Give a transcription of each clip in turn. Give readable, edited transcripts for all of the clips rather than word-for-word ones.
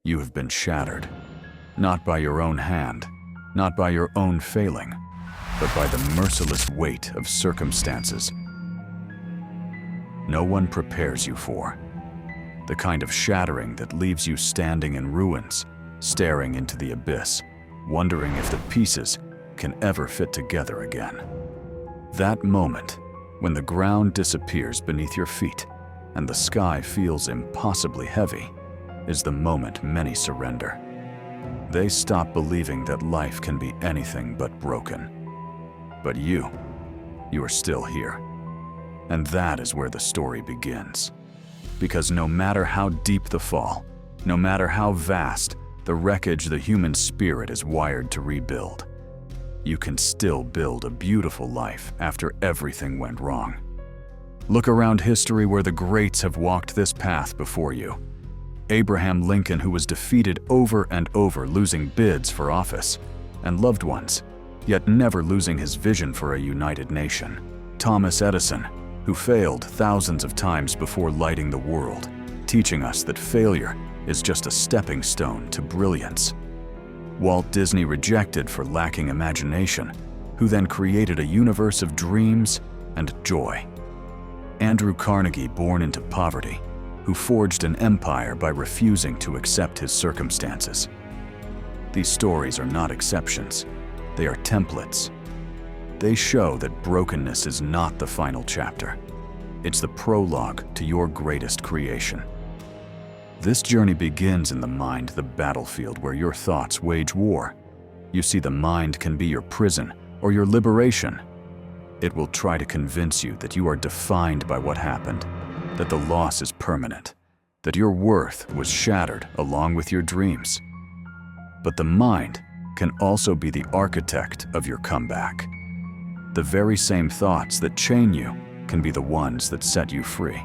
You have been shattered, not by your own hand, not by your own failing, but by the merciless weight of circumstances no one prepares you for. The kind of shattering that leaves you standing in ruins, staring into the abyss, wondering if the pieces can ever fit together again. That moment, when the ground disappears beneath your feet and the sky feels impossibly heavy, is the moment many surrender. They stop believing that life can be anything but broken. But you are still here. And that is where the story begins. Because no matter how deep the fall, no matter how vast the wreckage the human spirit is wired to rebuild, you can still build a beautiful life after everything went wrong. Look around history where the greats have walked this path before you. Abraham Lincoln, who was defeated over and over, losing bids for office and loved ones, yet never losing his vision for a united nation. Thomas Edison, who failed thousands of times before lighting the world, teaching us that failure is just a stepping stone to brilliance. Walt Disney, rejected for lacking imagination, who then created a universe of dreams and joy. Andrew Carnegie, born into poverty, who forged an empire by refusing to accept his circumstances. These stories are not exceptions, they are templates. They show that brokenness is not the final chapter. It's the prologue to your greatest creation. This journey begins in the mind, the battlefield where your thoughts wage war. You see, the mind can be your prison or your liberation. It will try to convince you that you are defined by what happened, that the loss is permanent, that your worth was shattered along with your dreams. But the mind can also be the architect of your comeback. The very same thoughts that chain you can be the ones that set you free.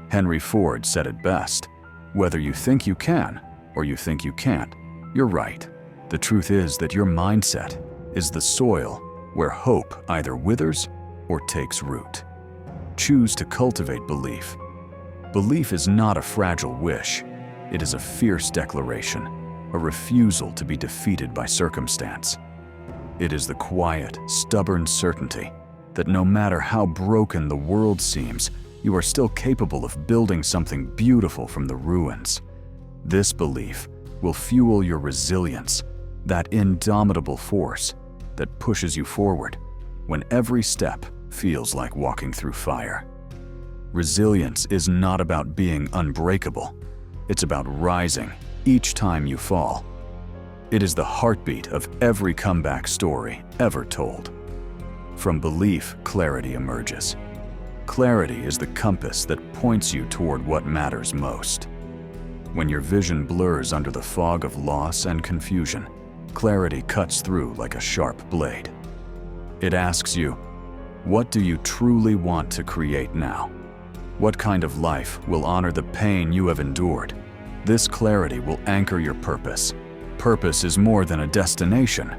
Henry Ford said it best, "Whether you think you can or you think you can't, you're right. The truth is that your mindset is the soil where hope either withers or takes root." Choose to cultivate belief. Belief is not a fragile wish. It is a fierce declaration, a refusal to be defeated by circumstance. It is the quiet, stubborn certainty that no matter how broken the world seems, you are still capable of building something beautiful from the ruins. This belief will fuel your resilience, that indomitable force that pushes you forward when every step feels like walking through fire. Resilience is not about being unbreakable. It's about rising each time you fall. It is the heartbeat of every comeback story ever told. From belief, clarity emerges. Clarity is the compass that points you toward what matters most. When your vision blurs under the fog of loss and confusion, clarity cuts through like a sharp blade. It asks you, what do you truly want to create now? What kind of life will honor the pain you have endured? This clarity will anchor your purpose. Purpose is more than a destination.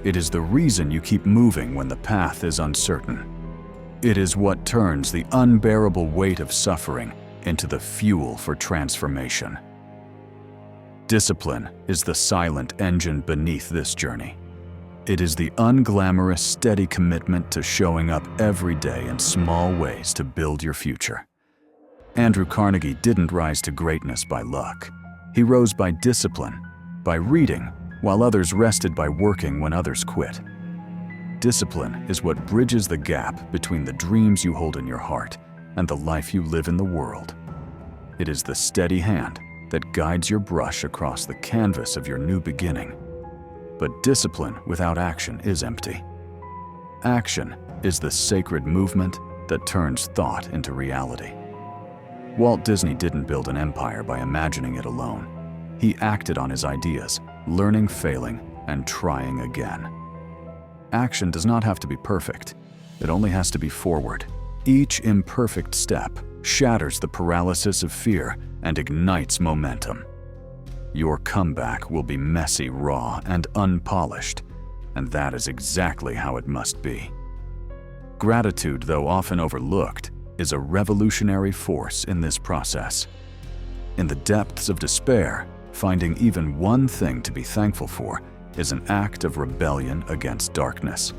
It is the reason you keep moving when the path is uncertain. It is what turns the unbearable weight of suffering into the fuel for transformation. Discipline is the silent engine beneath this journey. It is the unglamorous, steady commitment to showing up every day in small ways to build your future. Andrew Carnegie didn't rise to greatness by luck. He rose by discipline, by reading while others rested, by working when others quit. Discipline is what bridges the gap between the dreams you hold in your heart and the life you live in the world. It is the steady hand that guides your brush across the canvas of your new beginning. But discipline without action is empty. Action is the sacred movement that turns thought into reality. Walt Disney didn't build an empire by imagining it alone. He acted on his ideas, learning, failing, and trying again. Action does not have to be perfect. It only has to be forward. Each imperfect step shatters the paralysis of fear and ignites momentum. Your comeback will be messy, raw, and unpolished, and that is exactly how it must be. Gratitude, though often overlooked, is a revolutionary force in this process. In the depths of despair, finding even one thing to be thankful for is an act of rebellion against darkness.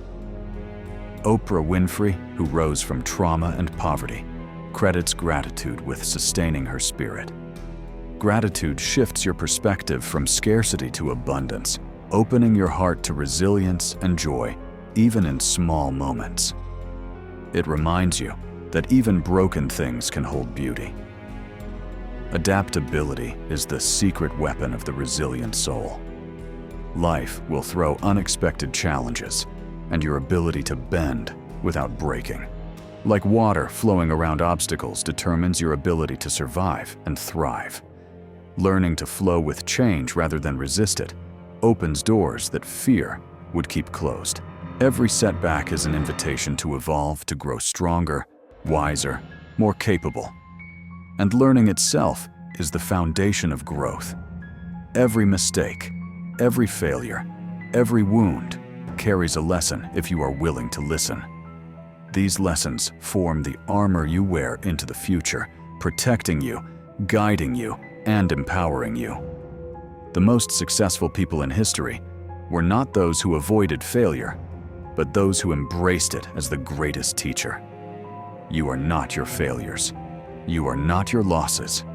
Oprah Winfrey, who rose from trauma and poverty, credits gratitude with sustaining her spirit. Gratitude shifts your perspective from scarcity to abundance, opening your heart to resilience and joy, even in small moments. It reminds you that even broken things can hold beauty. Adaptability is the secret weapon of the resilient soul. Life will throw unexpected challenges, and your ability to bend without breaking, like water flowing around obstacles, determines your ability to survive and thrive. Learning to flow with change rather than resist it opens doors that fear would keep closed. Every setback is an invitation to evolve, to grow stronger, wiser, more capable. And learning itself is the foundation of growth. Every mistake, every failure, every wound carries a lesson if you are willing to listen. These lessons form the armor you wear into the future, protecting you, guiding you, and empowering you. The most successful people in history were not those who avoided failure, but those who embraced it as the greatest teacher. You are not your failures. You are not your losses.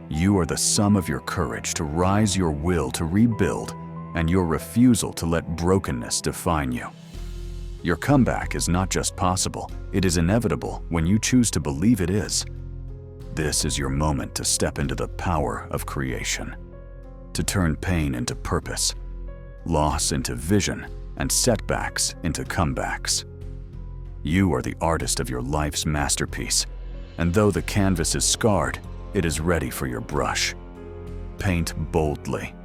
You are the sum of your courage to rise, your will to rebuild, and your refusal to let brokenness define you. Your comeback is not just possible, it is inevitable when you choose to believe it is. This is your moment to step into the power of creation, to turn pain into purpose, loss into vision, and setbacks into comebacks. You are the artist of your life's masterpiece, and though the canvas is scarred, it is ready for your brush. Paint boldly.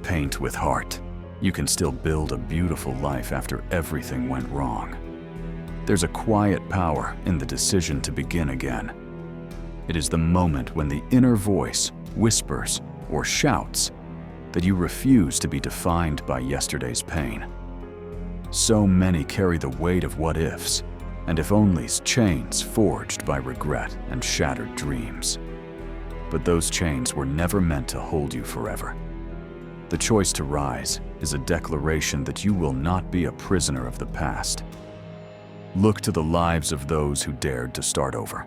Paint with heart. You can still build a beautiful life after everything went wrong. There's a quiet power in the decision to begin again. It is the moment when the inner voice whispers or shouts that you refuse to be defined by yesterday's pain. So many carry the weight of what-ifs, and if-onlys, chains forged by regret and shattered dreams. But those chains were never meant to hold you forever. The choice to rise is a declaration that you will not be a prisoner of the past. Look to the lives of those who dared to start over.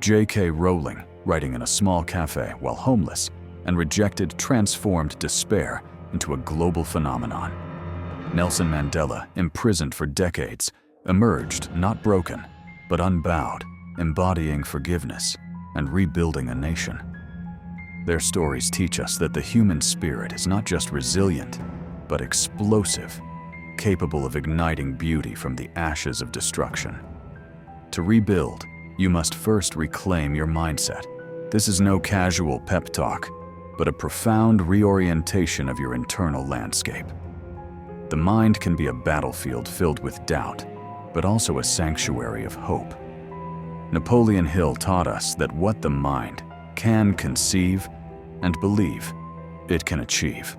J.K. Rowling, writing in a small cafe while homeless, and rejected transformed despair into a global phenomenon. Nelson Mandela, imprisoned for decades, emerged not broken, but unbowed, embodying forgiveness and rebuilding a nation. Their stories teach us that the human spirit is not just resilient, but explosive, capable of igniting beauty from the ashes of destruction. To rebuild, you must first reclaim your mindset. This is no casual pep talk, but a profound reorientation of your internal landscape. The mind can be a battlefield filled with doubt, but also a sanctuary of hope. Napoleon Hill taught us that what the mind can conceive and believe, it can achieve.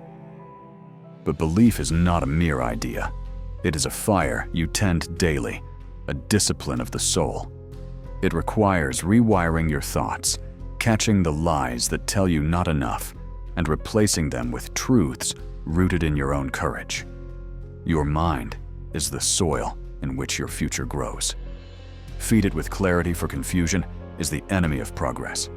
But belief is not a mere idea. It is a fire you tend daily, a discipline of the soul. It requires rewiring your thoughts, catching the lies that tell you not enough, and replacing them with truths rooted in your own courage. Your mind is the soil in which your future grows. Feed it with clarity, for confusion is the enemy of progress.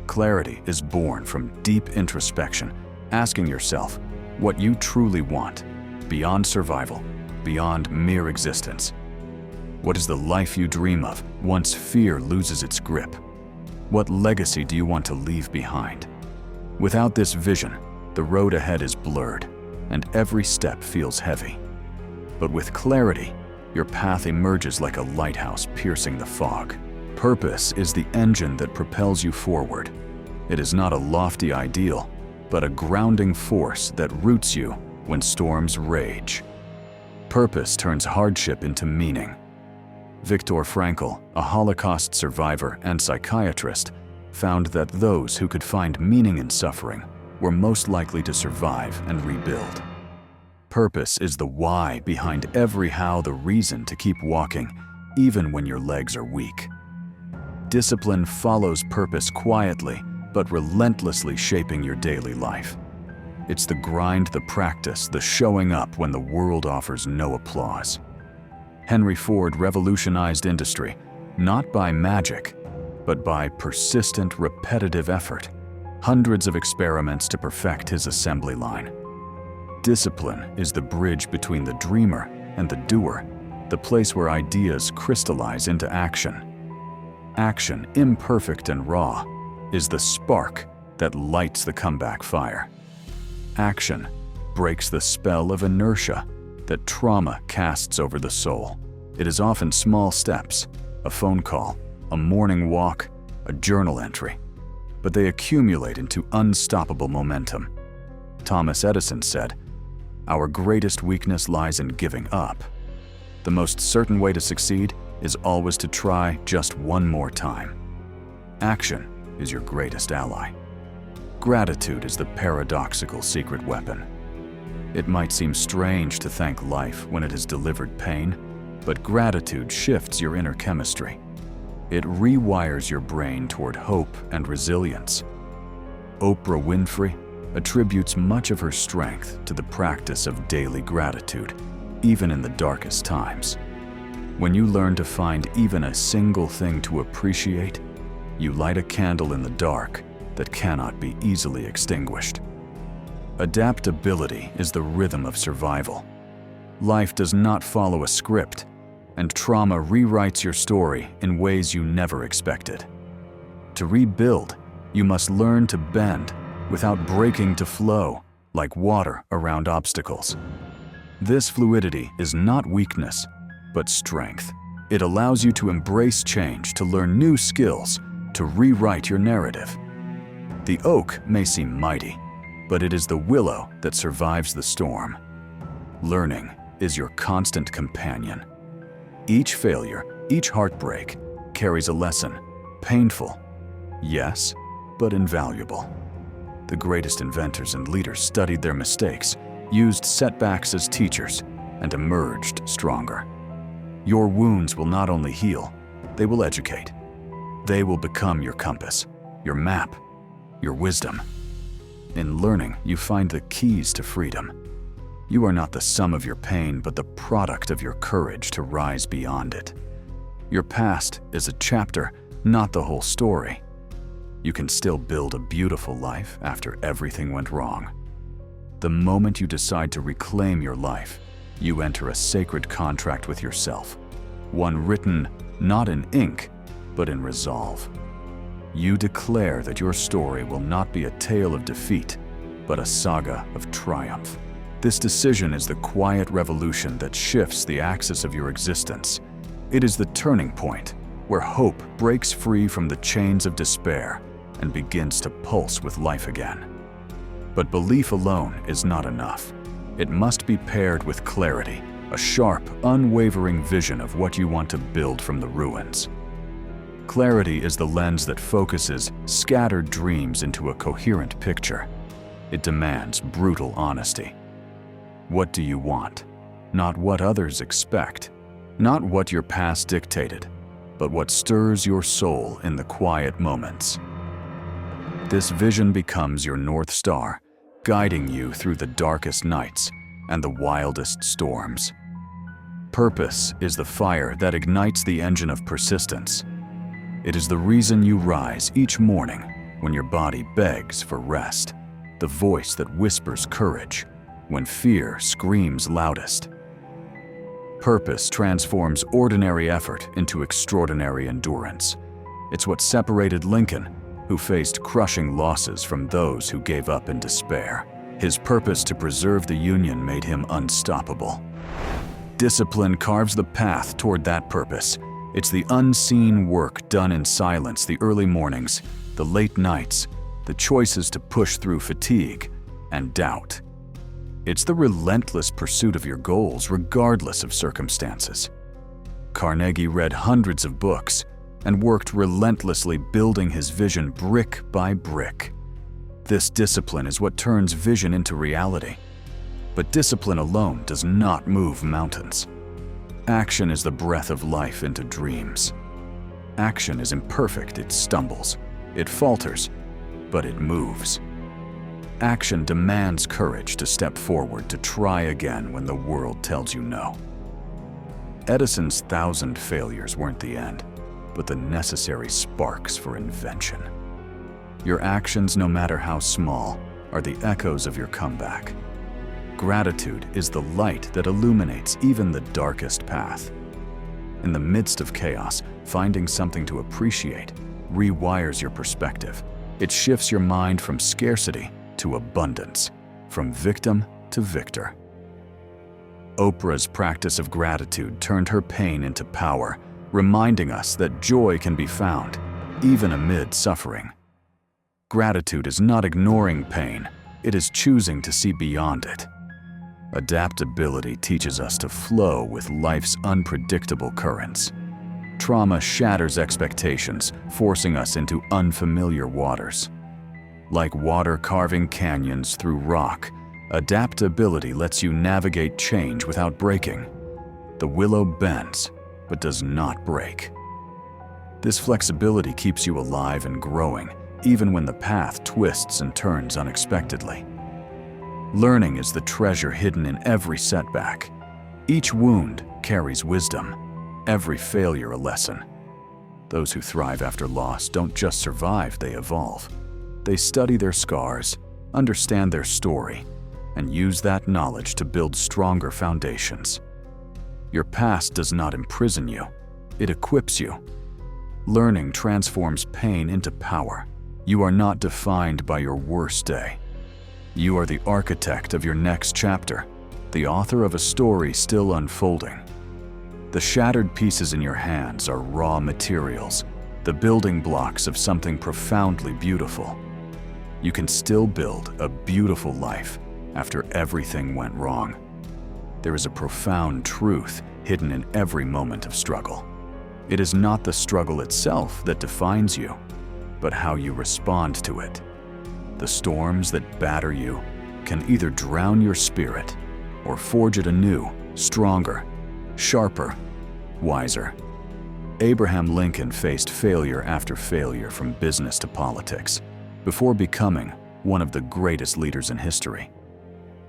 Clarity is born from deep introspection, asking yourself what you truly want, beyond survival, beyond mere existence. What is the life you dream of once fear loses its grip? What legacy do you want to leave behind? Without this vision, the road ahead is blurred, and every step feels heavy. But with clarity, your path emerges like a lighthouse piercing the fog. Purpose is the engine that propels you forward. It is not a lofty ideal, but a grounding force that roots you when storms rage. Purpose turns hardship into meaning. Viktor Frankl, a Holocaust survivor and psychiatrist, found that those who could find meaning in suffering were most likely to survive and rebuild. Purpose is the why behind every how, the reason to keep walking, even when your legs are weak. Discipline follows purpose quietly, but relentlessly shaping your daily life. It's the grind, the practice, the showing up when the world offers no applause. Henry Ford revolutionized industry, not by magic, but by persistent, repetitive effort. Hundreds of experiments to perfect his assembly line. Discipline is the bridge between the dreamer and the doer, the place where ideas crystallize into action. Action, imperfect and raw, is the spark that lights the comeback fire. Action breaks the spell of inertia that trauma casts over the soul. It is often small steps, a phone call, a morning walk, a journal entry, but they accumulate into unstoppable momentum. Thomas Edison said, "Our greatest weakness lies in giving up. The most certain way to succeed is always to try just one more time." Action is your greatest ally. Gratitude is the paradoxical secret weapon. It might seem strange to thank life when it has delivered pain, but gratitude shifts your inner chemistry. It rewires your brain toward hope and resilience. Oprah Winfrey attributes much of her strength to the practice of daily gratitude, even in the darkest times. When you learn to find even a single thing to appreciate, you light a candle in the dark that cannot be easily extinguished. Adaptability is the rhythm of survival. Life does not follow a script, and trauma rewrites your story in ways you never expected. To rebuild, you must learn to bend without breaking to flow, like water around obstacles. This fluidity is not weakness, but strength. It allows you to embrace change, to learn new skills, to rewrite your narrative. The oak may seem mighty, but it is the willow that survives the storm. Learning is your constant companion. Each failure, each heartbreak, carries a lesson. Painful, yes, but invaluable. The greatest inventors and leaders studied their mistakes, used setbacks as teachers, and emerged stronger. Your wounds will not only heal, they will educate. They will become your compass, your map, your wisdom. In learning, you find the keys to freedom. You are not the sum of your pain, but the product of your courage to rise beyond it. Your past is a chapter, not the whole story. You can still build a beautiful life after everything went wrong. The moment you decide to reclaim your life, you enter a sacred contract with yourself, one written not in ink, but in resolve. You declare that your story will not be a tale of defeat, but a saga of triumph. This decision is the quiet revolution that shifts the axis of your existence. It is the turning point where hope breaks free from the chains of despair and begins to pulse with life again. But belief alone is not enough. It must be paired with clarity, a sharp, unwavering vision of what you want to build from the ruins. Clarity is the lens that focuses scattered dreams into a coherent picture. It demands brutal honesty. What do you want? Not what others expect, not what your past dictated, but what stirs your soul in the quiet moments. This vision becomes your North Star, guiding you through the darkest nights and the wildest storms. Purpose is the fire that ignites the engine of persistence. It is the reason you rise each morning when your body begs for rest, the voice that whispers courage when fear screams loudest. Purpose transforms ordinary effort into extraordinary endurance. It's what separated Lincoln, who faced crushing losses, from those who gave up in despair. His purpose to preserve the Union made him unstoppable. Discipline carves the path toward that purpose. It's the unseen work done in silence, the early mornings, the late nights, the choices to push through fatigue and doubt. It's the relentless pursuit of your goals regardless of circumstances. Carnegie read hundreds of books and worked relentlessly building his vision brick by brick. This discipline is what turns vision into reality. But discipline alone does not move mountains. Action is the breath of life into dreams. Action is imperfect, it stumbles, it falters, but it moves. Action demands courage to step forward to try again when the world tells you no. Edison's 1,000 failures weren't the end, but the necessary sparks for invention. Your actions, no matter how small, are the echoes of your comeback. Gratitude is the light that illuminates even the darkest path. In the midst of chaos, finding something to appreciate rewires your perspective. It shifts your mind from scarcity to abundance, from victim to victor. Oprah's practice of gratitude turned her pain into power, reminding us that joy can be found, even amid suffering. Gratitude is not ignoring pain, it is choosing to see beyond it. Adaptability teaches us to flow with life's unpredictable currents. Trauma shatters expectations, forcing us into unfamiliar waters. Like water carving canyons through rock, adaptability lets you navigate change without breaking. The willow bends, but does not break. This flexibility keeps you alive and growing, even when the path twists and turns unexpectedly. Learning is the treasure hidden in every setback. Each wound carries wisdom, every failure a lesson. Those who thrive after loss don't just survive, they evolve. They study their scars, understand their story, and use that knowledge to build stronger foundations. Your past does not imprison you, it equips you. Learning transforms pain into power. You are not defined by your worst day. You are the architect of your next chapter, the author of a story still unfolding. The shattered pieces in your hands are raw materials, the building blocks of something profoundly beautiful. You can still build a beautiful life after everything went wrong. There is a profound truth hidden in every moment of struggle. It is not the struggle itself that defines you, but how you respond to it. The storms that batter you can either drown your spirit or forge it anew, stronger, sharper, wiser. Abraham Lincoln faced failure after failure from business to politics before becoming one of the greatest leaders in history.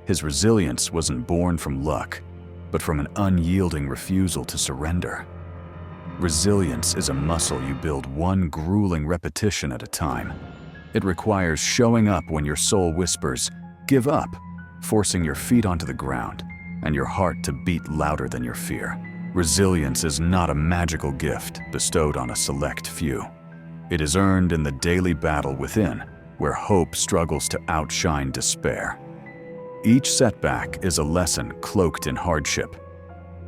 His resilience wasn't born from luck, but from an unyielding refusal to surrender. Resilience is a muscle you build one grueling repetition at a time. It requires showing up when your soul whispers, "Give up," forcing your feet onto the ground and your heart to beat louder than your fear. Resilience is not a magical gift bestowed on a select few. It is earned in the daily battle within, where hope struggles to outshine despair. Each setback is a lesson cloaked in hardship.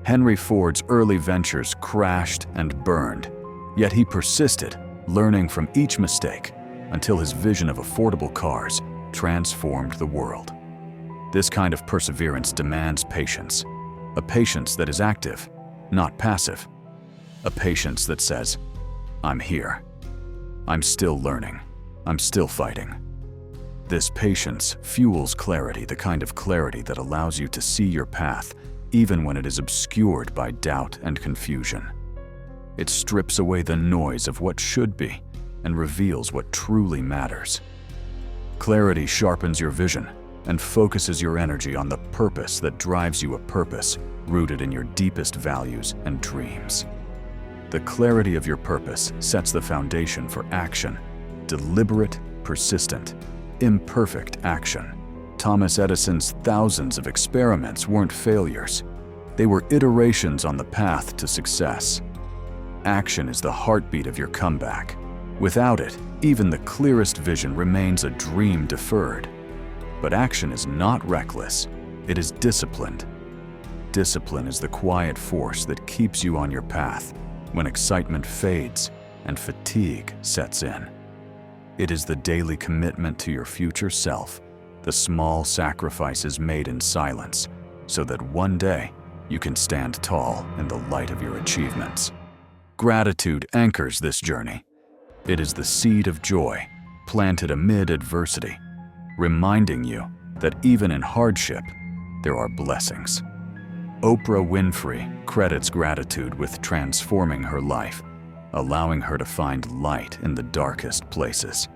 Henry Ford's early ventures crashed and burned, yet he persisted, learning from each mistake until his vision of affordable cars transformed the world. This kind of perseverance demands patience, a patience that is active, not passive, a patience that says, "I'm here. I'm still learning. I'm still fighting." This patience fuels clarity, the kind of clarity that allows you to see your path even when it is obscured by doubt and confusion. It strips away the noise of what should be and reveals what truly matters. Clarity sharpens your vision and focuses your energy on the purpose that drives you, a purpose rooted in your deepest values and dreams. The clarity of your purpose sets the foundation for action, deliberate, persistent, imperfect action. Thomas Edison's thousands of experiments weren't failures. They were iterations on the path to success. Action is the heartbeat of your comeback. Without it, even the clearest vision remains a dream deferred. But action is not reckless, it is disciplined. Discipline is the quiet force that keeps you on your path when excitement fades and fatigue sets in. It is the daily commitment to your future self, the small sacrifices made in silence, so that one day you can stand tall in the light of your achievements. Gratitude anchors this journey. It is the seed of joy planted amid adversity, reminding you that even in hardship, there are blessings. Oprah Winfrey credits gratitude with transforming her life, allowing her to find light in the darkest places.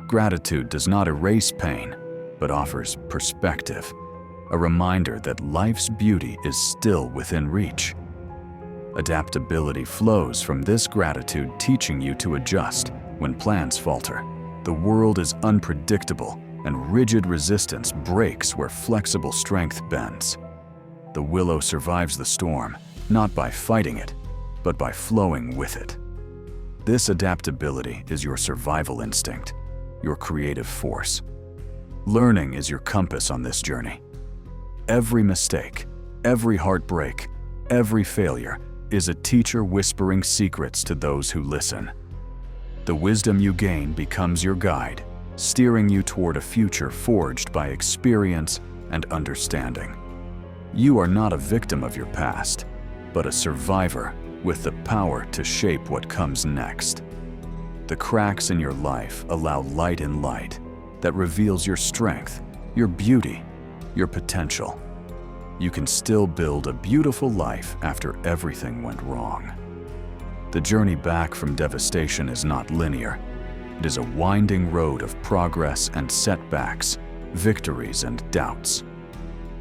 Gratitude does not erase pain, but offers perspective, a reminder that life's beauty is still within reach. Adaptability flows from this gratitude, teaching you to adjust when plans falter. The world is unpredictable, and rigid resistance breaks where flexible strength bends. The willow survives the storm, not by fighting it, but by flowing with it. This adaptability is your survival instinct, your creative force. Learning is your compass on this journey. Every mistake, every heartbreak, every failure is a teacher whispering secrets to those who listen. The wisdom you gain becomes your guide, steering you toward a future forged by experience and understanding. You are not a victim of your past, but a survivor with the power to shape what comes next. The cracks in your life allow light in light that reveals your strength, your beauty, your potential. You can still build a beautiful life after everything went wrong. The journey back from devastation is not linear. It is a winding road of progress and setbacks, victories and doubts.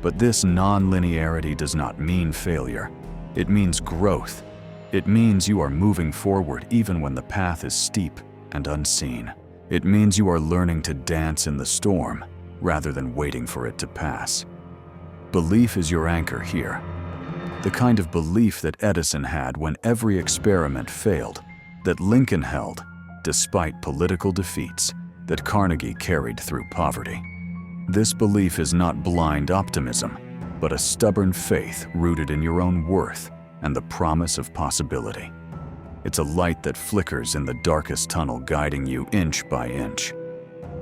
But this non-linearity does not mean failure. It means growth. It means you are moving forward even when the path is steep and unseen. It means you are learning to dance in the storm rather than waiting for it to pass. Belief is your anchor here. The kind of belief that Edison had when every experiment failed, that Lincoln held despite political defeats, that Carnegie carried through poverty. This belief is not blind optimism, but a stubborn faith rooted in your own worth and the promise of possibility. It's a light that flickers in the darkest tunnel, guiding you inch by inch.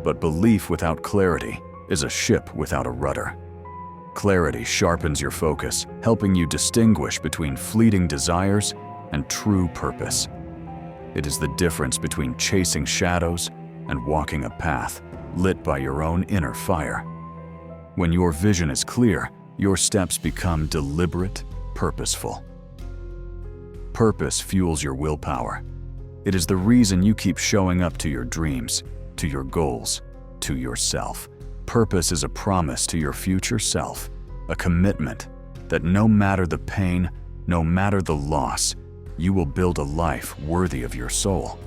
But belief without clarity is a ship without a rudder. Clarity sharpens your focus, helping you distinguish between fleeting desires and true purpose. It is the difference between chasing shadows and walking a path lit by your own inner fire. When your vision is clear, your steps become deliberate, purposeful. Purpose fuels your willpower. It is the reason you keep showing up to your dreams, to your goals, to yourself. Purpose is a promise to your future self, a commitment that no matter the pain, no matter the loss, you will build a life worthy of your soul.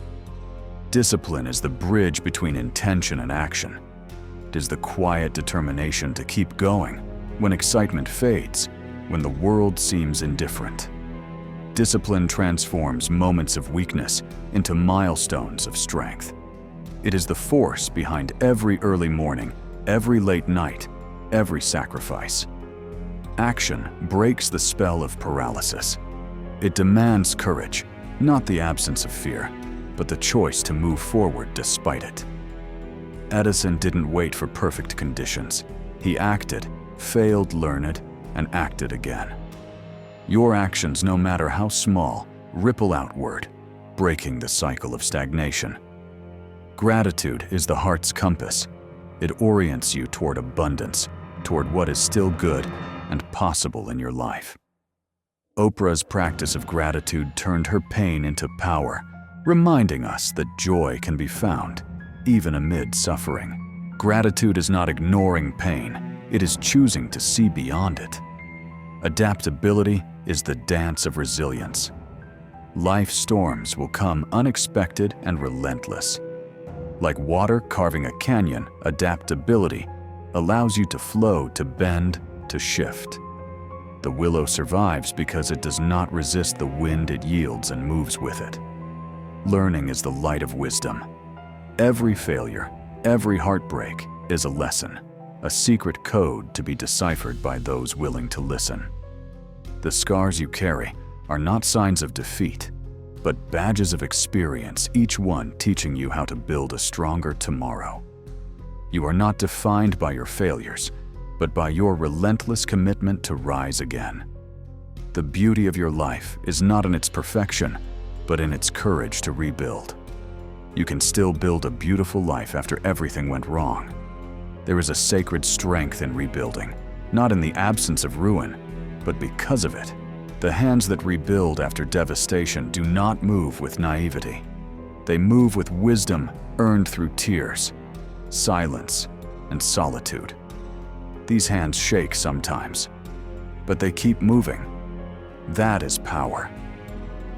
Discipline is the bridge between intention and action. It is the quiet determination to keep going when excitement fades, when the world seems indifferent. Discipline transforms moments of weakness into milestones of strength. It is the force behind every early morning, every late night, every sacrifice. Action breaks the spell of paralysis. It demands courage, not the absence of fear, but the choice to move forward despite it. Edison didn't wait for perfect conditions. He acted, failed, learned, and acted again. Your actions, no matter how small, ripple outward, breaking the cycle of stagnation. Gratitude is the heart's compass. It orients you toward abundance, toward what is still good and possible in your life. Oprah's practice of gratitude turned her pain into power, reminding us that joy can be found, even amid suffering. Gratitude is not ignoring pain, it is choosing to see beyond it. Adaptability is the dance of resilience. Life's storms will come unexpected and relentless. Like water carving a canyon, adaptability allows you to flow, to bend, to shift. The willow survives because it does not resist the wind it yields and moves with it. Learning is the light of wisdom. Every failure, every heartbreak is a lesson, a secret code to be deciphered by those willing to listen. The scars you carry are not signs of defeat, but badges of experience, each one teaching you how to build a stronger tomorrow. You are not defined by your failures, but by your relentless commitment to rise again. The beauty of your life is not in its perfection, but in its courage to rebuild. You can still build a beautiful life after everything went wrong. There is a sacred strength in rebuilding, not in the absence of ruin, but because of it. The hands that rebuild after devastation do not move with naivety. They move with wisdom earned through tears, silence, and solitude. These hands shake sometimes, but they keep moving. That is power.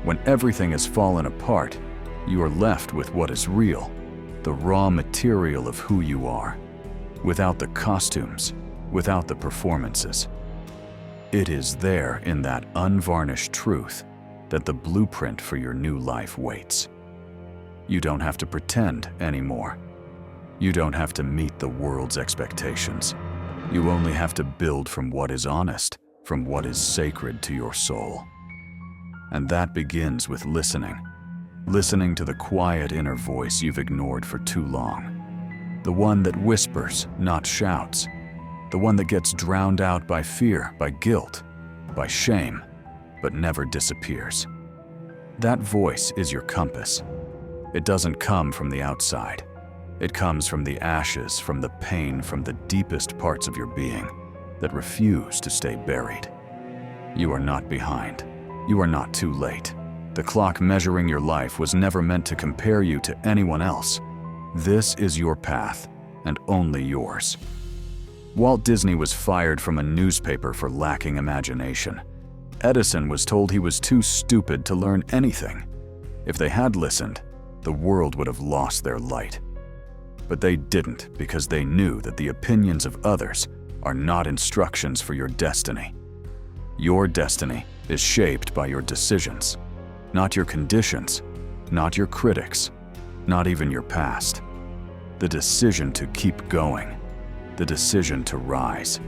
When everything has fallen apart, you are left with what is real, the raw material of who you are, without the costumes, without the performances. It is there in that unvarnished truth that the blueprint for your new life waits. You don't have to pretend anymore. You don't have to meet the world's expectations. You only have to build from what is honest, from what is sacred to your soul. And that begins with listening. Listening to the quiet inner voice you've ignored for too long. The one that whispers, not shouts. The one that gets drowned out by fear, by guilt, by shame, but never disappears. That voice is your compass. It doesn't come from the outside. It comes from the ashes, from the pain, from the deepest parts of your being that refuse to stay buried. You are not behind. You are not too late. The clock measuring your life was never meant to compare you to anyone else. This is your path, and only yours. Walt Disney was fired from a newspaper for lacking imagination. Edison was told he was too stupid to learn anything. If they had listened, the world would have lost their light. But they didn't, because they knew that the opinions of others are not instructions for your destiny. Your destiny is shaped by your decisions, not your conditions, not your critics, not even your past. The decision to keep going, the decision to rise,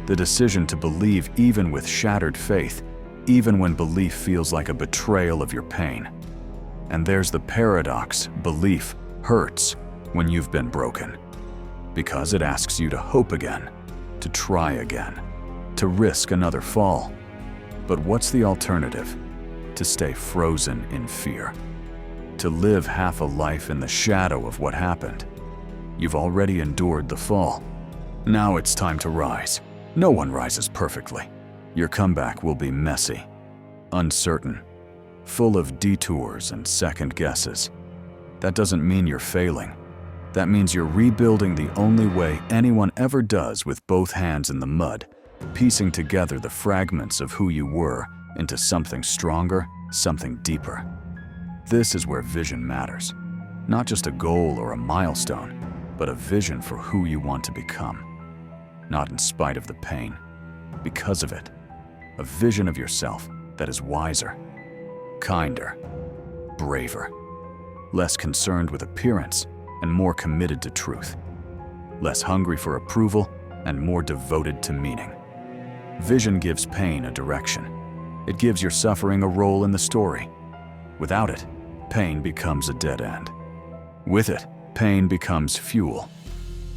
the decision to believe even with shattered faith, even when belief feels like a betrayal of your pain. And there's the paradox: belief hurts when you've been broken, because it asks you to hope again, to try again, to risk another fall. But what's the alternative? To stay frozen in fear, to live half a life in the shadow of what happened. You've already endured the fall. Now it's time to rise. No one rises perfectly. Your comeback will be messy, uncertain, full of detours and second guesses. That doesn't mean you're failing. That means you're rebuilding the only way anyone ever does, with both hands in the mud, piecing together the fragments of who you were into something stronger, something deeper. This is where vision matters. Not just a goal or a milestone, but a vision for who you want to become. Not in spite of the pain, because of it. A vision of yourself that is wiser, kinder, braver, less concerned with appearance and more committed to truth, less hungry for approval and more devoted to meaning. Vision gives pain a direction. It gives your suffering a role in the story. Without it, pain becomes a dead end. With it, pain becomes fuel.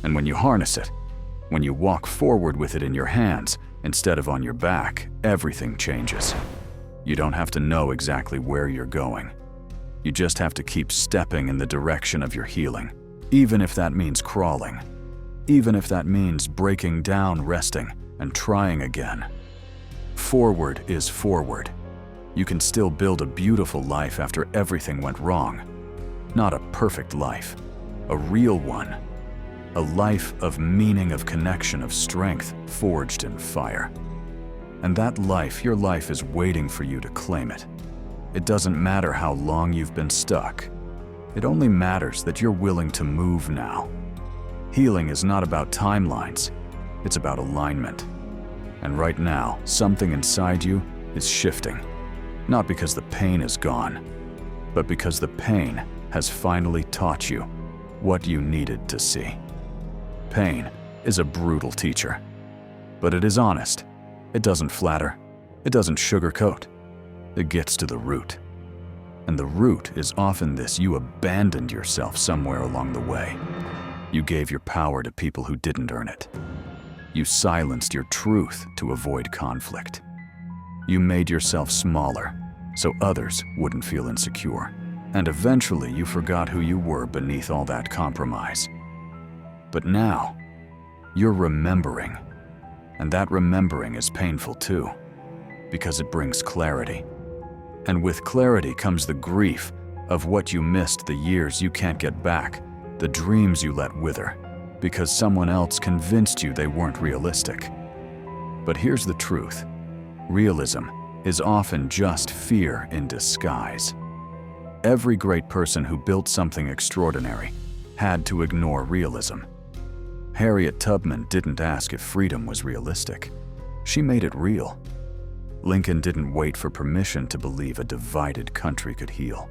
And when you harness it, when you walk forward with it in your hands instead of on your back, everything changes. You don't have to know exactly where you're going. You just have to keep stepping in the direction of your healing, even if that means crawling, even if that means breaking down, resting, and trying again. Forward is forward. You can still build a beautiful life after everything went wrong. Not a perfect life, a real one. A life of meaning, of connection, of strength, forged in fire. And that life, your life, is waiting for you to claim it. It doesn't matter how long you've been stuck. It only matters that you're willing to move now. Healing is not about timelines, it's about alignment. And right now, something inside you is shifting. Not because the pain is gone, but because the pain has finally taught you what you needed to see. Pain is a brutal teacher, but it is honest. It doesn't flatter. It doesn't sugarcoat. It gets to the root. And the root is often this: you abandoned yourself somewhere along the way. You gave your power to people who didn't earn it. You silenced your truth to avoid conflict. You made yourself smaller so others wouldn't feel insecure. And eventually you forgot who you were beneath all that compromise. But now, you're remembering. And that remembering is painful too, because it brings clarity. And with clarity comes the grief of what you missed, the years you can't get back, the dreams you let wither, because someone else convinced you they weren't realistic. But here's the truth. Realism is often just fear in disguise. Every great person who built something extraordinary had to ignore realism. Harriet Tubman didn't ask if freedom was realistic. She made it real. Lincoln didn't wait for permission to believe a divided country could heal.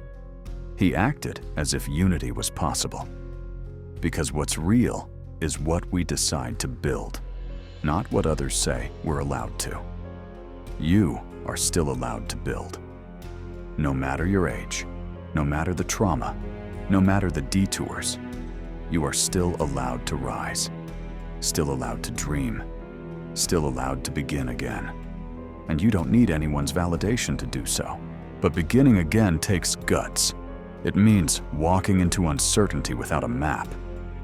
He acted as if unity was possible. Because what's real is what we decide to build, not what others say we're allowed to. You are still allowed to build. No matter your age, no matter the trauma, no matter the detours, you are still allowed to rise, still allowed to dream, still allowed to begin again. And you don't need anyone's validation to do so. But beginning again takes guts. It means walking into uncertainty without a map.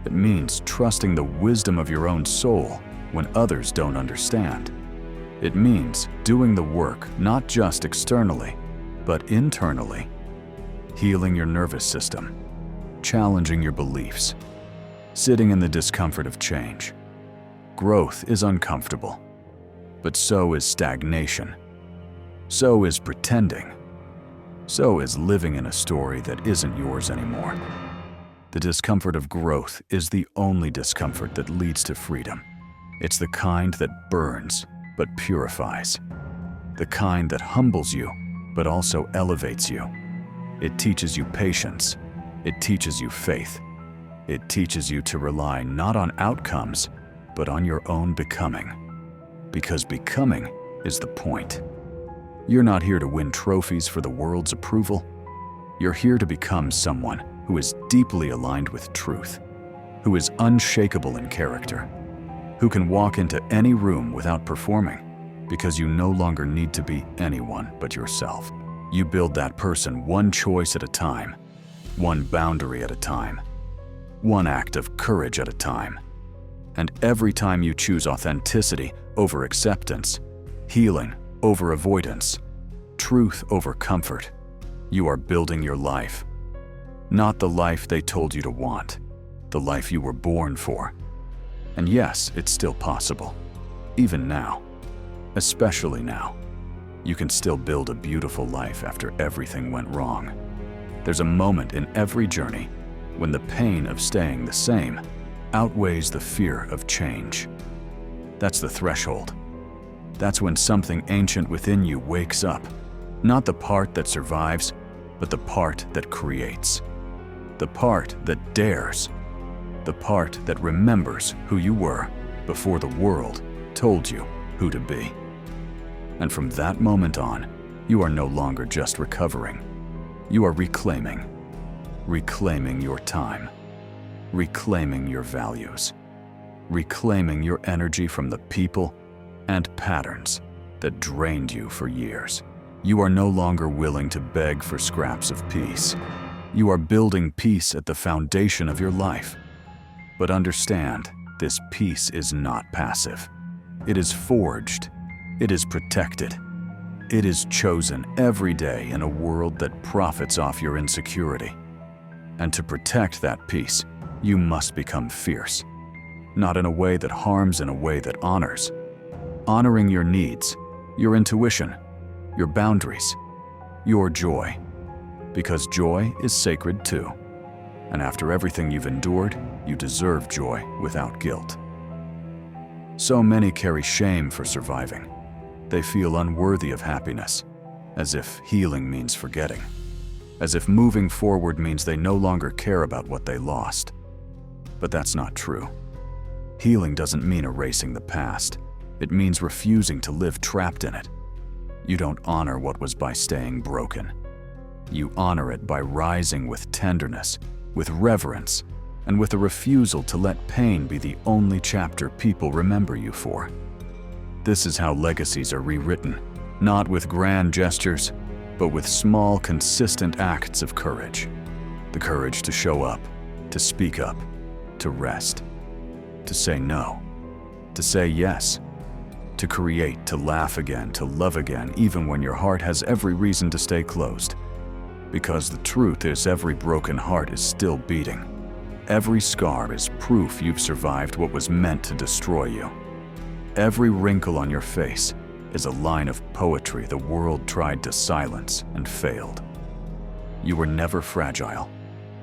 It means trusting the wisdom of your own soul when others don't understand. It means doing the work not just externally, but internally. Healing your nervous system, challenging your beliefs, sitting in the discomfort of change. Growth is uncomfortable, but so is stagnation. So is pretending. So is living in a story that isn't yours anymore. The discomfort of growth is the only discomfort that leads to freedom. It's the kind that burns but purifies. The kind that humbles you but also elevates you. It teaches you patience. It teaches you faith. It teaches you to rely not on outcomes, but on your own becoming. Because becoming is the point. You're not here to win trophies for the world's approval. You're here to become someone who is deeply aligned with truth, who is unshakable in character, who can walk into any room without performing, because you no longer need to be anyone but yourself. You build that person one choice at a time, one boundary at a time, one act of courage at a time. And every time you choose authenticity over acceptance, healing over avoidance, truth over comfort, you are building your life. Not the life they told you to want, the life you were born for. And yes, it's still possible. Even now. Especially now. You can still build a beautiful life after everything went wrong. There's a moment in every journey when the pain of staying the same outweighs the fear of change. That's the threshold. That's when something ancient within you wakes up. Not the part that survives, but the part that creates. The part that dares. The part that remembers who you were before the world told you who to be. And from that moment on, you are no longer just recovering. You are reclaiming. Reclaiming your time. Reclaiming your values. Reclaiming your energy from the people and patterns that drained you for years. You are no longer willing to beg for scraps of peace. You are building peace at the foundation of your life. But understand, this peace is not passive. It is forged. It is protected. It is chosen every day in a world that profits off your insecurity. And to protect that peace, you must become fierce. Not in a way that harms, in a way that honors. Honoring your needs, your intuition, your boundaries, your joy. Because joy is sacred too. And after everything you've endured, you deserve joy without guilt. So many carry shame for surviving. They feel unworthy of happiness, as if healing means forgetting, as if moving forward means they no longer care about what they lost. But that's not true. Healing doesn't mean erasing the past. It means refusing to live trapped in it. You don't honor what was by staying broken. You honor it by rising with tenderness, with reverence, and with a refusal to let pain be the only chapter people remember you for. This is how legacies are rewritten, not with grand gestures, but with small, consistent acts of courage. The courage to show up, to speak up, to rest, to say no, to say yes, to create, to laugh again, to love again, even when your heart has every reason to stay closed. Because the truth is, every broken heart is still beating. Every scar is proof you've survived what was meant to destroy you. Every wrinkle on your face is a line of poetry the world tried to silence and failed. You were never fragile.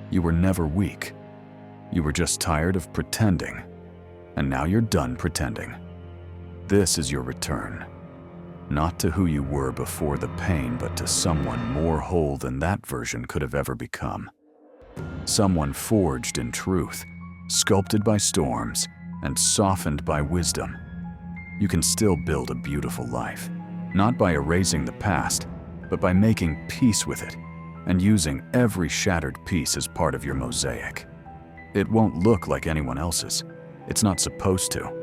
You were never weak. You were just tired of pretending, and now you're done pretending. This is your return, not to who you were before the pain, but to someone more whole than that version could have ever become. Someone forged in truth, sculpted by storms, and softened by wisdom. You can still build a beautiful life, not by erasing the past, but by making peace with it and using every shattered piece as part of your mosaic. It won't look like anyone else's. It's not supposed to.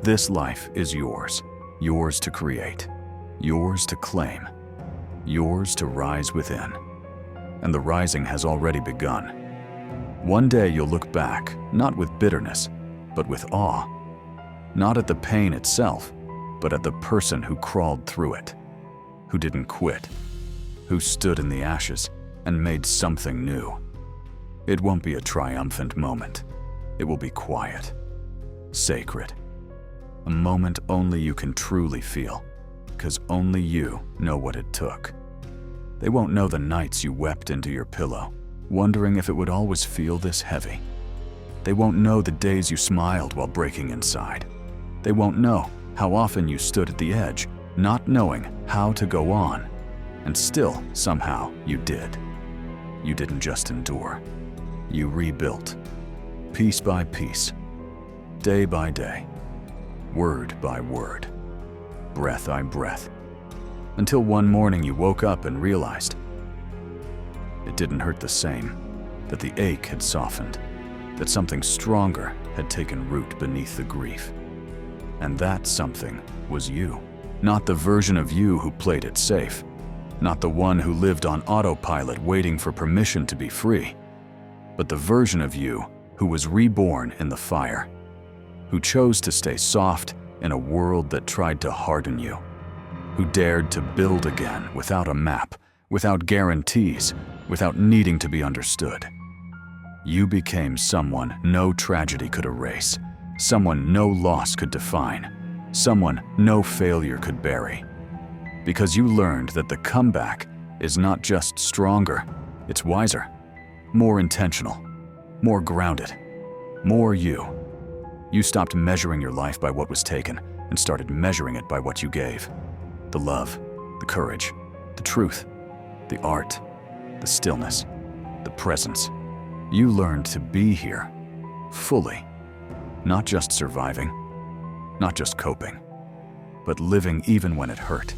This life is yours, yours to create, yours to claim, yours to rise within. And the rising has already begun. One day you'll look back, not with bitterness, but with awe. Not at the pain itself, but at the person who crawled through it, who didn't quit, who stood in the ashes and made something new. It won't be a triumphant moment. It will be quiet, sacred. A moment only you can truly feel, because only you know what it took. They won't know the nights you wept into your pillow, wondering if it would always feel this heavy. They won't know the days you smiled while breaking inside. They won't know how often you stood at the edge, not knowing how to go on, and still, somehow, you did. You didn't just endure. You rebuilt, piece by piece, day by day, word by word, breath by breath, until one morning you woke up and realized it didn't hurt the same, that the ache had softened, that something stronger had taken root beneath the grief. And that something was you, not the version of you who played it safe, not the one who lived on autopilot waiting for permission to be free, but the version of you who was reborn in the fire, who chose to stay soft in a world that tried to harden you, who dared to build again without a map, without guarantees, without needing to be understood. You became someone no tragedy could erase, someone no loss could define, someone no failure could bury. Because you learned that the comeback is not just stronger, it's wiser, more intentional, more grounded, more you. You stopped measuring your life by what was taken and started measuring it by what you gave. The love, the courage, the truth, the art, the stillness, the presence. You learned to be here, fully, not just surviving, not just coping, but living even when it hurt,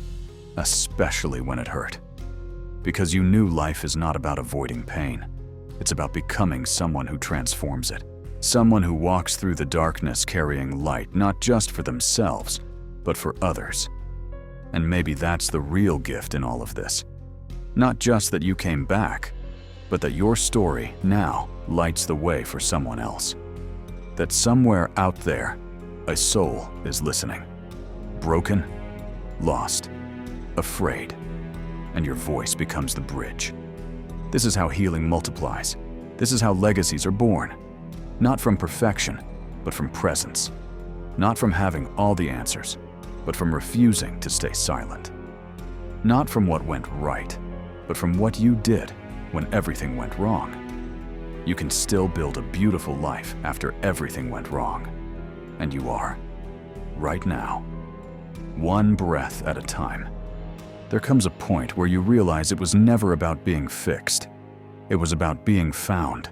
especially when it hurt. Because you knew life is not about avoiding pain. It's about becoming someone who transforms it, someone who walks through the darkness carrying light, not just for themselves, but for others. And maybe that's the real gift in all of this. Not just that you came back, but that your story now lights the way for someone else. That somewhere out there, a soul is listening. Broken, lost, afraid, and your voice becomes the bridge. This is how healing multiplies. This is how legacies are born. Not from perfection, but from presence. Not from having all the answers, but from refusing to stay silent. Not from what went right, but from what you did when everything went wrong. You can still build a beautiful life after everything went wrong. And you are, right now, one breath at a time. There comes a point where you realize it was never about being fixed. It was about being found.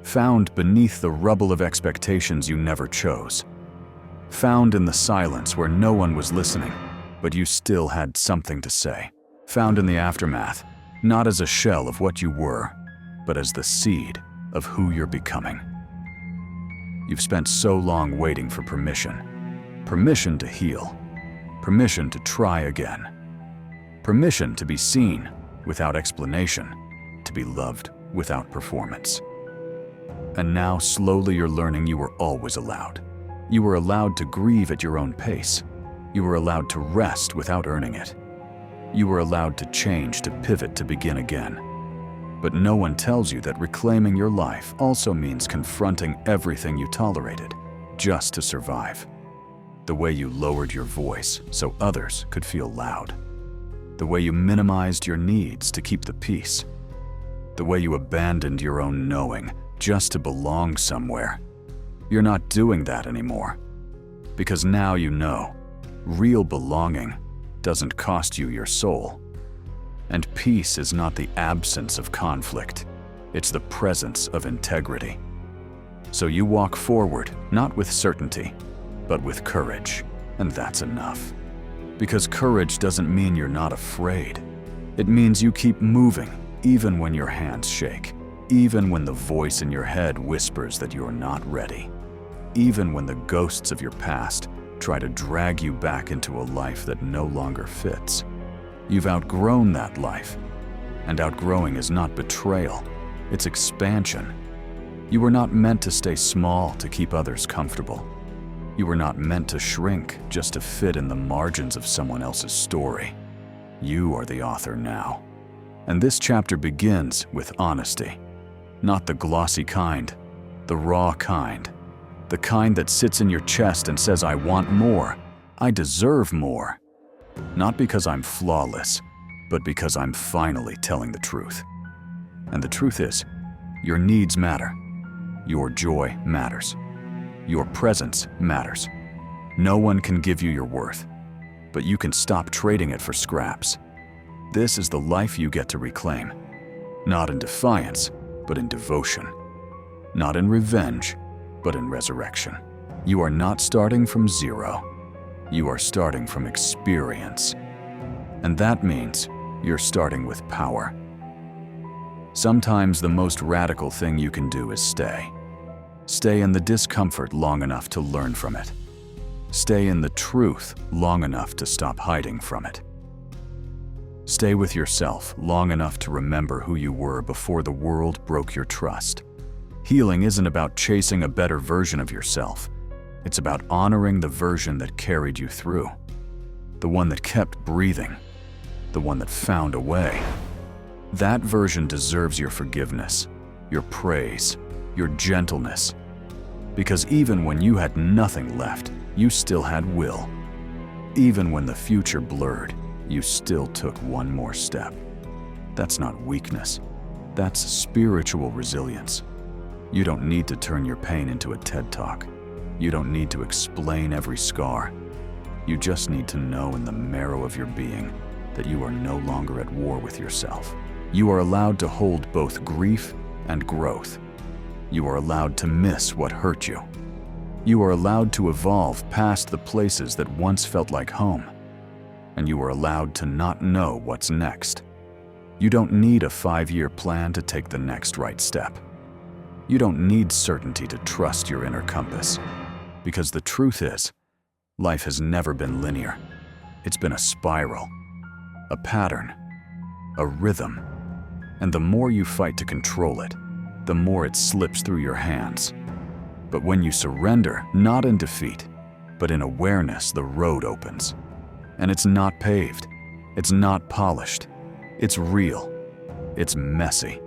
Found beneath the rubble of expectations you never chose. Found in the silence where no one was listening, but you still had something to say. Found in the aftermath, not as a shell of what you were, but as the seed of who you're becoming. You've spent so long waiting for permission. Permission to heal. Permission to try again. Permission to be seen without explanation, to be loved without performance. And now slowly you're learning you were always allowed. You were allowed to grieve at your own pace. You were allowed to rest without earning it. You were allowed to change, to pivot, to begin again. But no one tells you that reclaiming your life also means confronting everything you tolerated just to survive. The way you lowered your voice so others could feel loud. The way you minimized your needs to keep the peace. The way you abandoned your own knowing just to belong somewhere. You're not doing that anymore. Because now you know, real belonging doesn't cost you your soul. And peace is not the absence of conflict, it's the presence of integrity. So you walk forward, not with certainty, but with courage, and that's enough. Because courage doesn't mean you're not afraid. It means you keep moving, even when your hands shake, even when the voice in your head whispers that you're not ready, even when the ghosts of your past try to drag you back into a life that no longer fits. You've outgrown that life, and outgrowing is not betrayal, it's expansion. You were not meant to stay small to keep others comfortable. You were not meant to shrink just to fit in the margins of someone else's story. You are the author now. And this chapter begins with honesty. Not the glossy kind, the raw kind. The kind that sits in your chest and says, I want more, I deserve more. Not because I'm flawless, but because I'm finally telling the truth. And the truth is, your needs matter. Your joy matters. Your presence matters. No one can give you your worth, but you can stop trading it for scraps. This is the life you get to reclaim. Not in defiance, but in devotion. Not in revenge, but in resurrection. You are not starting from zero. You are starting from experience. And that means you're starting with power. Sometimes the most radical thing you can do is stay. Stay in the discomfort long enough to learn from it. Stay in the truth long enough to stop hiding from it. Stay with yourself long enough to remember who you were before the world broke your trust. Healing isn't about chasing a better version of yourself. It's about honoring the version that carried you through. The one that kept breathing. The one that found a way. That version deserves your forgiveness, your praise, your gentleness. Because even when you had nothing left, you still had will. Even when the future blurred, you still took one more step. That's not weakness. That's spiritual resilience. You don't need to turn your pain into a TED Talk. You don't need to explain every scar. You just need to know in the marrow of your being that you are no longer at war with yourself. You are allowed to hold both grief and growth. You are allowed to miss what hurt you. You are allowed to evolve past the places that once felt like home. And you are allowed to not know what's next. You don't need a 5-year plan to take the next right step. You don't need certainty to trust your inner compass. Because the truth is, life has never been linear. It's been a spiral, a pattern, a rhythm. And the more you fight to control it, the more it slips through your hands. But when you surrender, not in defeat, but in awareness, the road opens. And it's not paved, it's not polished, it's real, it's messy,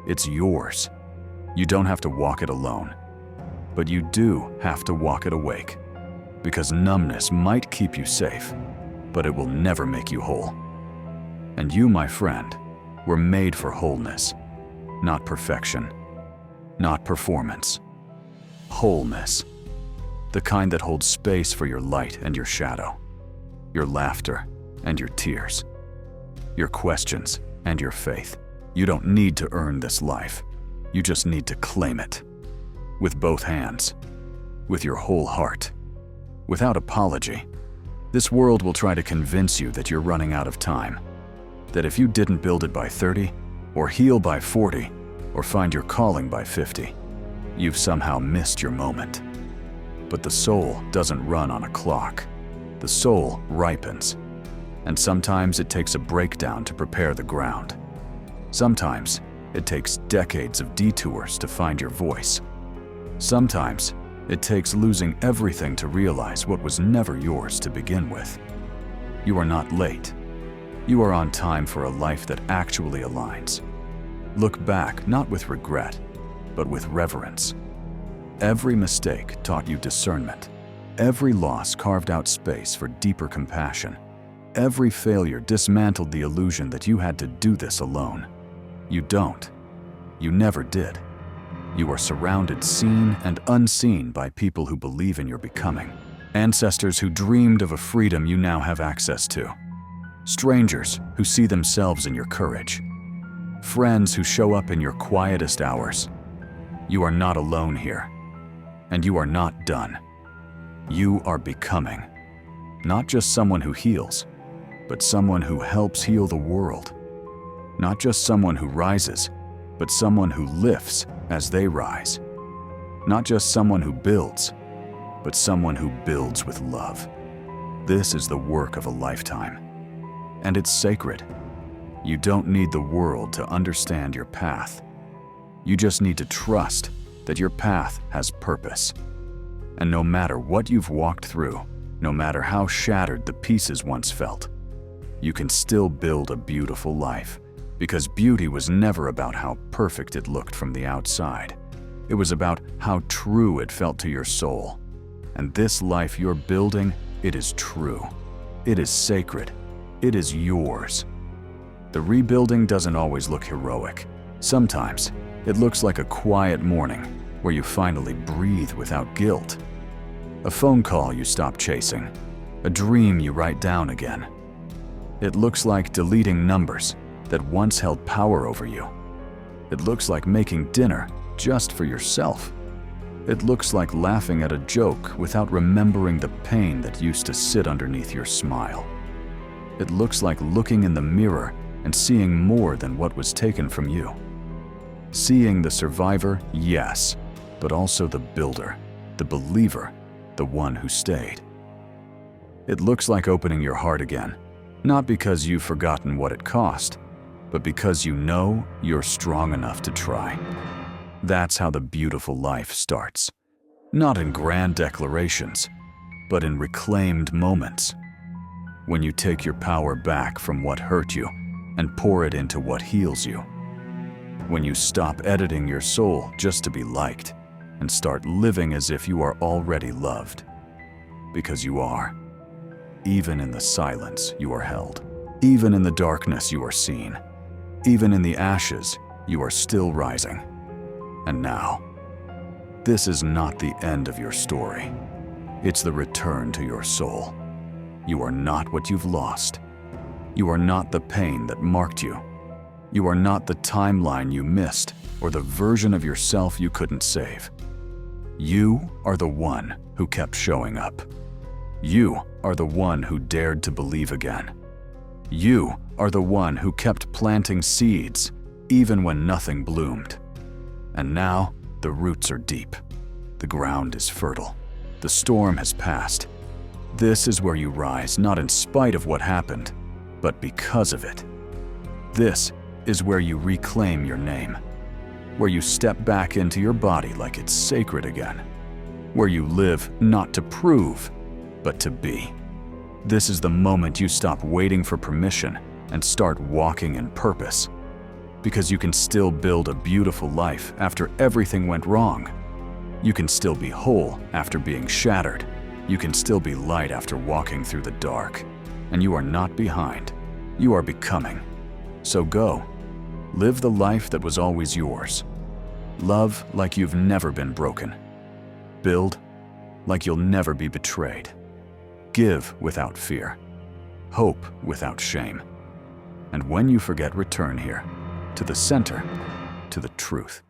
it's yours. You don't have to walk it alone, but you do have to walk it awake. Because numbness might keep you safe, but it will never make you whole. And you, my friend, were made for wholeness, not perfection, not performance. Wholeness, the kind that holds space for your light and your shadow, your laughter and your tears, your questions and your faith. You don't need to earn this life. You just need to claim it. With both hands, with your whole heart, without apology. This world will try to convince you that you're running out of time, that if you didn't build it by 30, or heal by 40, or find your calling by 50, you've somehow missed your moment. But the soul doesn't run on a clock. The soul ripens. And sometimes it takes a breakdown to prepare the ground. Sometimes it takes decades of detours to find your voice. Sometimes it takes losing everything to realize what was never yours to begin with. You are not late. You are on time for a life that actually aligns. Look back not with regret, but with reverence. Every mistake taught you discernment. Every loss carved out space for deeper compassion. Every failure dismantled the illusion that you had to do this alone. You don't. You never did. You are surrounded, seen and unseen, by people who believe in your becoming. Ancestors who dreamed of a freedom you now have access to. Strangers who see themselves in your courage. Friends who show up in your quietest hours. You are not alone here. And you are not done. You are becoming. Not just someone who heals, but someone who helps heal the world. Not just someone who rises, but someone who lifts as they rise. Not just someone who builds, but someone who builds with love. This is the work of a lifetime. And it's sacred. You don't need the world to understand your path. You just need to trust that your path has purpose. And no matter what you've walked through, no matter how shattered the pieces once felt, you can still build a beautiful life, because beauty was never about how perfect it looked from the outside. It was about how true it felt to your soul. And this life you're building, it is true. It is sacred. It is yours. The rebuilding doesn't always look heroic. Sometimes it looks like a quiet morning where you finally breathe without guilt. A phone call you stop chasing. A dream you write down again. It looks like deleting numbers that once held power over you. It looks like making dinner just for yourself. It looks like laughing at a joke without remembering the pain that used to sit underneath your smile. It looks like looking in the mirror and seeing more than what was taken from you. Seeing the survivor, yes, but also the builder, the believer, the one who stayed. It looks like opening your heart again, not because you've forgotten what it cost, but because you know you're strong enough to try. That's how the beautiful life starts. Not in grand declarations, but in reclaimed moments. When you take your power back from what hurt you and pour it into what heals you. When you stop editing your soul just to be liked and start living as if you are already loved. Because you are. Even in the silence, you are held. Even in the darkness, you are seen. Even in the ashes, you are still rising. And now, this is not the end of your story. It's the return to your soul. You are not what you've lost. You are not the pain that marked you. You are not the timeline you missed or the version of yourself you couldn't save. You are the one who kept showing up. You are the one who dared to believe again. You are the one who kept planting seeds even when nothing bloomed. And now the roots are deep. The ground is fertile. The storm has passed. This is where you rise, not in spite of what happened, but because of it. This is where you reclaim your name, where you step back into your body like it's sacred again, where you live not to prove, but to be. This is the moment you stop waiting for permission and start walking in purpose, because you can still build a beautiful life after everything went wrong. You can still be whole after being shattered. You can still be light after walking through the dark. And you are not behind. You are becoming. So go. Live the life that was always yours. Love like you've never been broken. Build like you'll never be betrayed. Give without fear. Hope without shame. And when you forget, return here, to the center, to the truth.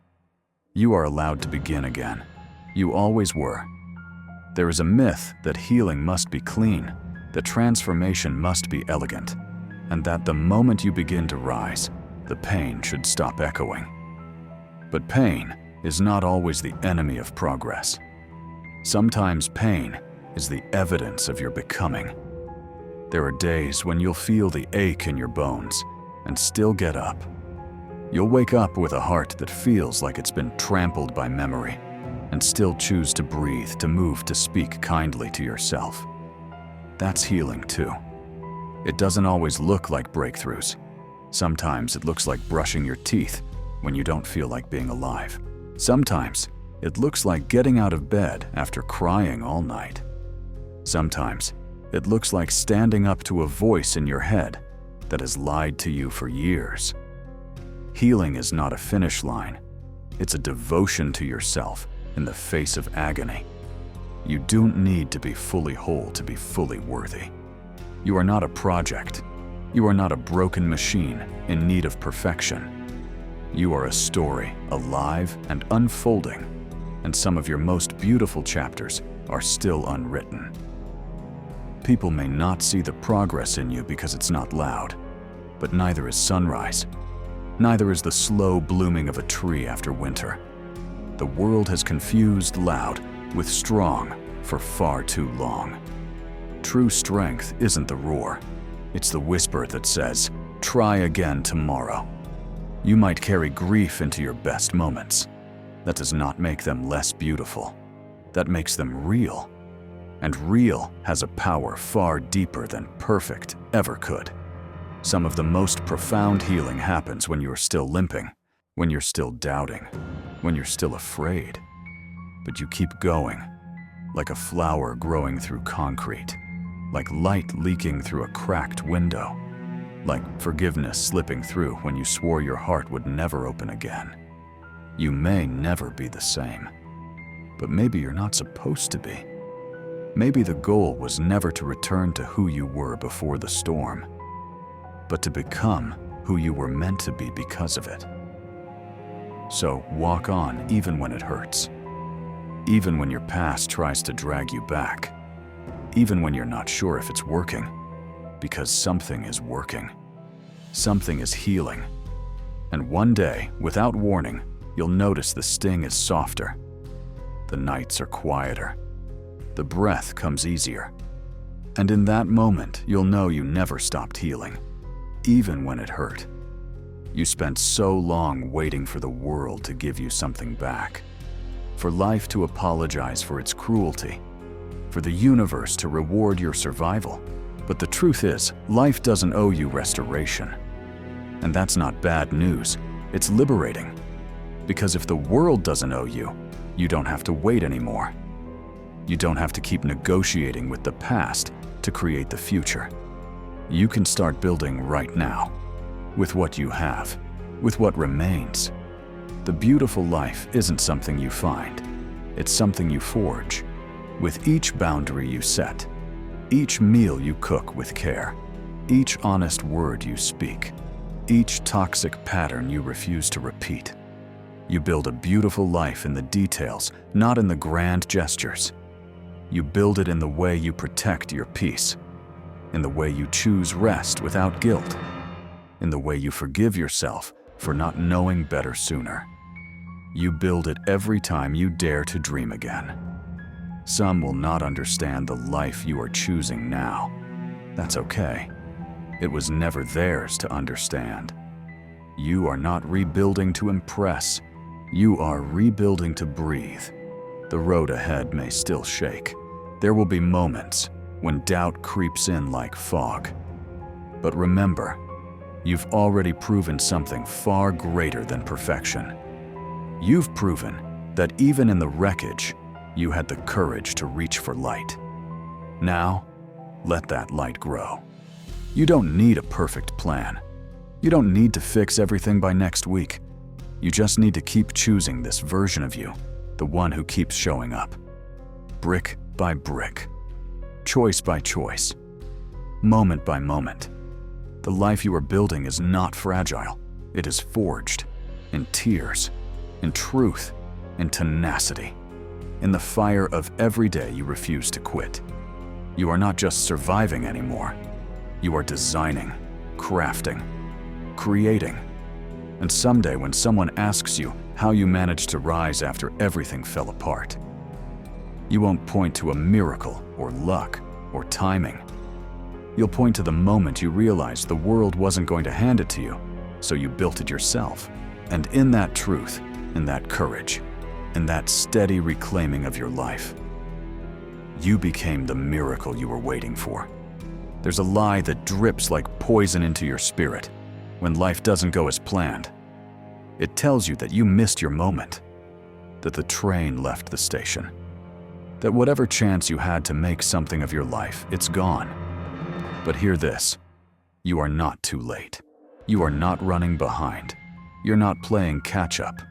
You are allowed to begin again. You always were. There is a myth that healing must be clean, that transformation must be elegant, and that the moment you begin to rise, the pain should stop echoing. But pain is not always the enemy of progress. Sometimes pain is the evidence of your becoming. There are days when you'll feel the ache in your bones and still get up. You'll wake up with a heart that feels like it's been trampled by memory and still choose to breathe, to move, to speak kindly to yourself. That's healing too. It doesn't always look like breakthroughs. Sometimes it looks like brushing your teeth when you don't feel like being alive. Sometimes it looks like getting out of bed after crying all night. Sometimes it looks like standing up to a voice in your head that has lied to you for years. Healing is not a finish line. It's a devotion to yourself in the face of agony. You don't need to be fully whole to be fully worthy. You are not a project. You are not a broken machine in need of perfection. You are a story, alive and unfolding, and some of your most beautiful chapters are still unwritten. People may not see the progress in you because it's not loud, but neither is sunrise. Neither is the slow blooming of a tree after winter. The world has confused loud with strong for far too long. True strength isn't the roar. It's the whisper that says, "Try again tomorrow." You might carry grief into your best moments. That does not make them less beautiful. That makes them real. And real has a power far deeper than perfect ever could. Some of the most profound healing happens when you're still limping, when you're still doubting, when you're still afraid. But you keep going, like a flower growing through concrete, like light leaking through a cracked window, like forgiveness slipping through when you swore your heart would never open again. You may never be the same, but maybe you're not supposed to be. Maybe the goal was never to return to who you were before the storm, but to become who you were meant to be because of it. So walk on even when it hurts, even when your past tries to drag you back, even when you're not sure if it's working, because something is working. Something is healing. And one day, without warning, you'll notice the sting is softer. The nights are quieter. The breath comes easier. And in that moment, you'll know you never stopped healing, even when it hurt. You spent so long waiting for the world to give you something back, for life to apologize for its cruelty, for the universe to reward your survival. But the truth is, life doesn't owe you restoration. And that's not bad news, it's liberating. Because if the world doesn't owe you, you don't have to wait anymore. You don't have to keep negotiating with the past to create the future. You can start building right now, with what you have, with what remains. The beautiful life isn't something you find, it's something you forge. With each boundary you set, each meal you cook with care, each honest word you speak, each toxic pattern you refuse to repeat. You build a beautiful life in the details, not in the grand gestures. You build it in the way you protect your peace, in the way you choose rest without guilt, in the way you forgive yourself for not knowing better sooner. You build it every time you dare to dream again. Some will not understand the life you are choosing now. That's okay. It was never theirs to understand. You are not rebuilding to impress. You are rebuilding to breathe. The road ahead may still shake. There will be moments when doubt creeps in like fog. But remember, you've already proven something far greater than perfection. You've proven that even in the wreckage, you had the courage to reach for light. Now, let that light grow. You don't need a perfect plan. You don't need to fix everything by next week. You just need to keep choosing this version of you, the one who keeps showing up. Brick by brick, choice by choice, moment by moment. The life you are building is not fragile. It is forged in tears, in truth, in tenacity. In the fire of every day you refuse to quit. You are not just surviving anymore. You are designing, crafting, creating. And someday when someone asks you how you managed to rise after everything fell apart, you won't point to a miracle or luck or timing. You'll point to the moment you realized the world wasn't going to hand it to you, so you built it yourself. And in that truth, in that courage, in that steady reclaiming of your life, you became the miracle you were waiting for. There's a lie that drips like poison into your spirit when life doesn't go as planned. It tells you that you missed your moment, that the train left the station, that whatever chance you had to make something of your life, it's gone. But hear this, you are not too late. You are not running behind. You're not playing catch-up.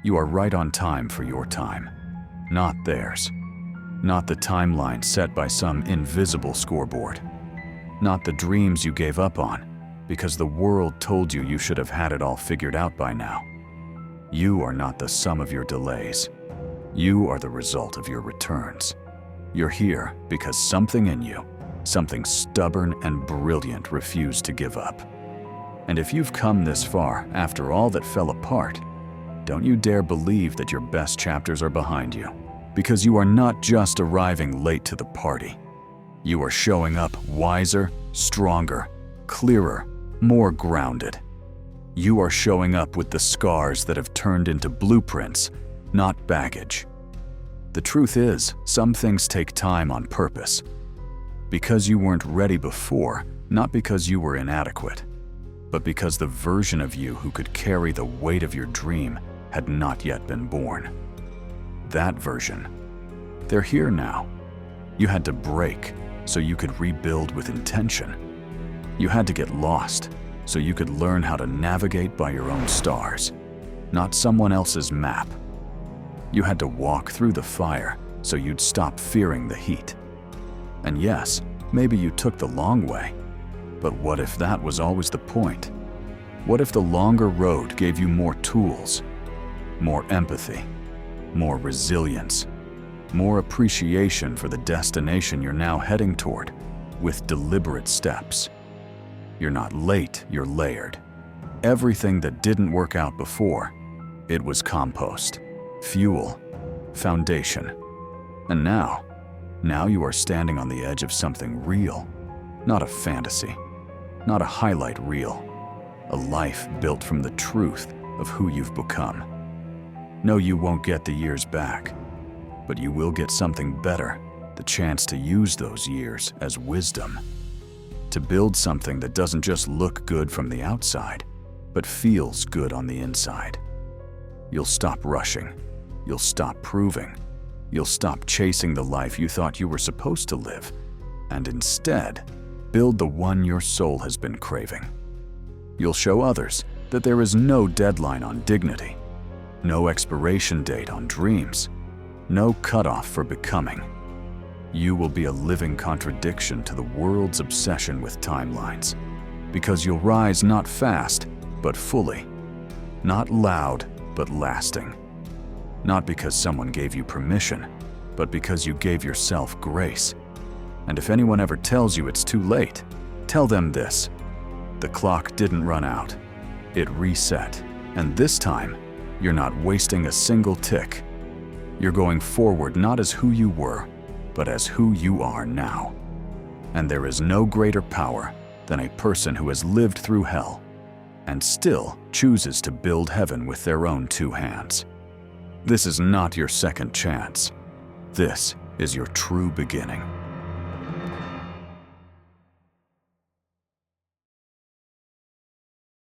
You are right on time for your time, not theirs. Not the timeline set by some invisible scoreboard. Not the dreams you gave up on because the world told you you should have had it all figured out by now. You are not the sum of your delays. You are the result of your returns. You're here because something in you, something stubborn and brilliant, refused to give up. And if you've come this far after all that fell apart, don't you dare believe that your best chapters are behind you. Because you are not just arriving late to the party. You are showing up wiser, stronger, clearer, more grounded. You are showing up with the scars that have turned into blueprints, not baggage. The truth is, some things take time on purpose. Because you weren't ready before, not because you were inadequate, but because the version of you who could carry the weight of your dream had not yet been born. That version, they're here now. You had to break so you could rebuild with intention. You had to get lost so you could learn how to navigate by your own stars, not someone else's map. You had to walk through the fire so you'd stop fearing the heat. And yes, maybe you took the long way, but what if that was always the point? What if the longer road gave you more tools, more empathy, more resilience, more appreciation for the destination you're now heading toward with deliberate steps? You're not late, you're layered. Everything that didn't work out before, it was compost, fuel, foundation. And now you are standing on the edge of something real, not a fantasy, not a highlight reel, a life built from the truth of who you've become. No, you won't get the years back, but you will get something better, the chance to use those years as wisdom, to build something that doesn't just look good from the outside, but feels good on the inside. You'll stop rushing, you'll stop proving, you'll stop chasing the life you thought you were supposed to live, and instead, build the one your soul has been craving. You'll show others that there is no deadline on dignity, no expiration date on dreams, no cutoff for becoming. You will be a living contradiction to the world's obsession with timelines, because you'll rise not fast, but fully, not loud, but lasting. Not because someone gave you permission, but because you gave yourself grace. And if anyone ever tells you it's too late, tell them this: the clock didn't run out, it reset, and this time, you're not wasting a single tick. You're going forward not as who you were, but as who you are now. And there is no greater power than a person who has lived through hell and still chooses to build heaven with their own two hands. This is not your second chance. This is your true beginning.